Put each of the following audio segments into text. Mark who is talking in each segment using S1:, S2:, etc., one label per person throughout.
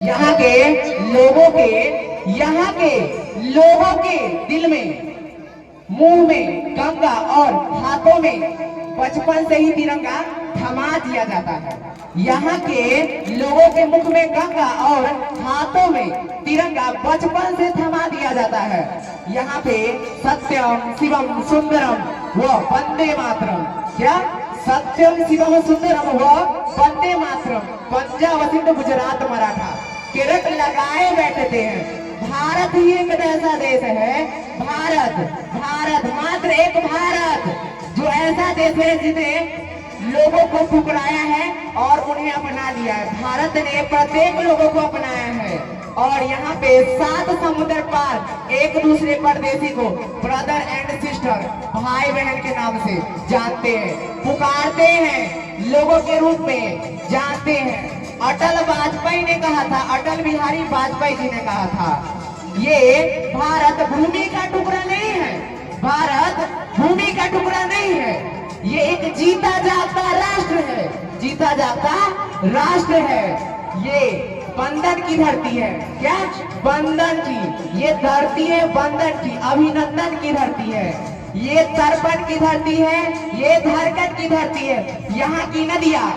S1: यहाँ के लोगों के दिल में, मुंह में गंगा और हाथों में बचपन से ही तिरंगा थमा दिया जाता है। यहाँ के लोगों के मुख में गंगा और हाथों में तिरंगा बचपन से थमा दिया जाता है। यहाँ पे सत्यम शिवम सुंदरम व वंदे मातरम, क्या सत्यम शिवम सुंदरम व वंदे मातरम पंजाब सिंध गुजरात मराठा केरट लगाए बैठते हैं। भारत ही एक ऐसा देश है, भारत मात्र एक भारत जो ऐसा देश है जिसने लोगों को ठुकराया है और उन्हें अपना लिया है। भारत ने प्रत्येक लोगों को अपनाया है और यहाँ पे 7 समुद्र पार एक दूसरे परदेशी को ब्रदर एंड सिस्टर, भाई बहन के नाम से जानते हैं, पुकारते हैं, लोगों के रूप में जानते हैं। अटल वाजपेयी ने कहा था, अटल बिहारी वाजपेयी जी ने कहा था, ये भारत भूमि का टुकड़ा नहीं है, भारत भूमि का टुकड़ा नहीं है, ये एक जीता जागता राष्ट्र है, जीता जागता राष्ट्र है। ये बंधन की धरती है, क्या बंधन की, ये धरती है बंधन की, अभिनंदन की धरती है, ये तर्पण की धरती है, ये धरकट की धरती है। यहाँ की नदियाँ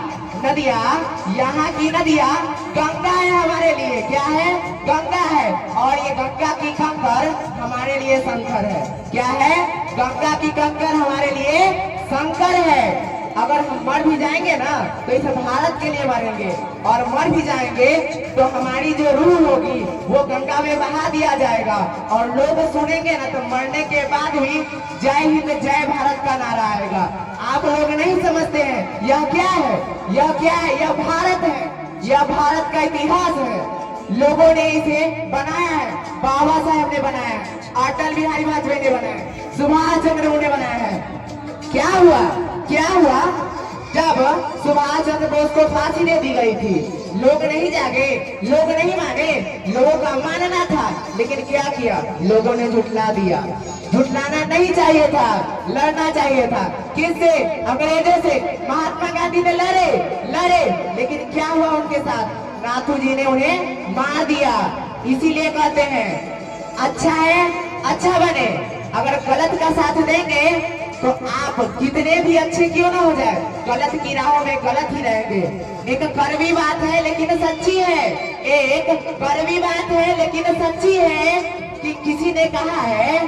S1: यहाँ की नदियाँ गंगा है हमारे लिए, क्या है गंगा है, और ये गंगा की कंकर हमारे लिए शंकर है। क्या है गंगा की कंकर हमारे लिए शंकर है। अगर हम मर भी जाएंगे ना तो इस भारत के लिए मरेंगे, और मर भी जाएंगे तो हमारी जो रूह होगी वो गंगा में बहा दिया जाएगा, और लोग सुनेंगे ना तो मरने के बाद भी जय हिंद जय भारत का नारा आएगा। आप लोग नहीं समझते हैं यह क्या है, यह क्या है, यह भारत है, यह भारत का इतिहास है। लोगों ने इसे बनाया है, बाबा साहब ने बनाया है, अटल बिहारी वाजपेयी ने बनाया है, सुभाष चंद्र बोस ने बनाया है। क्या हुआ जब सुभाष चंद्र बोस को फांसी दे दी गई थी? लोग नहीं जागे, लोग नहीं माने, लोगों का मानना था, लेकिन क्या किया लोगों ने झुठला दिया। झुठलाना नहीं चाहिए था, लड़ना चाहिए था। किससे? अंग्रेजों से। महात्मा गांधी ने लड़े, लेकिन क्या हुआ उनके साथ? नाथू जी ने उन्हें मार दिया। इसीलिए कहते हैं अच्छा है अच्छा बने, अगर गलत का साथ देंगे तो आप कितने भी अच्छे क्यों ना हो जाए, गलत की राहों में गलत ही रहेंगे। एक कड़वी बात है लेकिन सच्ची है, एक कड़वी बात है लेकिन सच्ची है कि किसी ने कहा है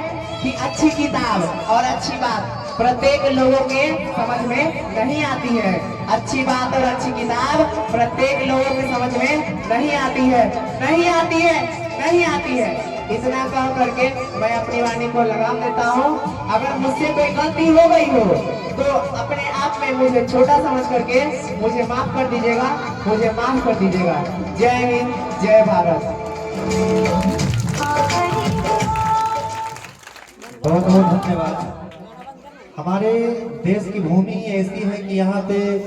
S1: कि अच्छी किताब और अच्छी बात प्रत्येक लोगों के समझ में नहीं आती है। अच्छी बात और अच्छी किताब प्रत्येक लोगों के समझ में नहीं आती है। इतना कह करके मैं अपनी वाणी को लगाम देता हूँ। अगर मुझसे कोई गलती हो गई हो तो अपने आप में मुझे छोटा समझ करके मुझे माफ कर दीजिएगा, मुझे माफ कर दीजिएगा। जय हिंद जय भारत।
S2: बहुत बहुत धन्यवाद। हमारे देश की भूमि ऐसी है कि यहाँ पे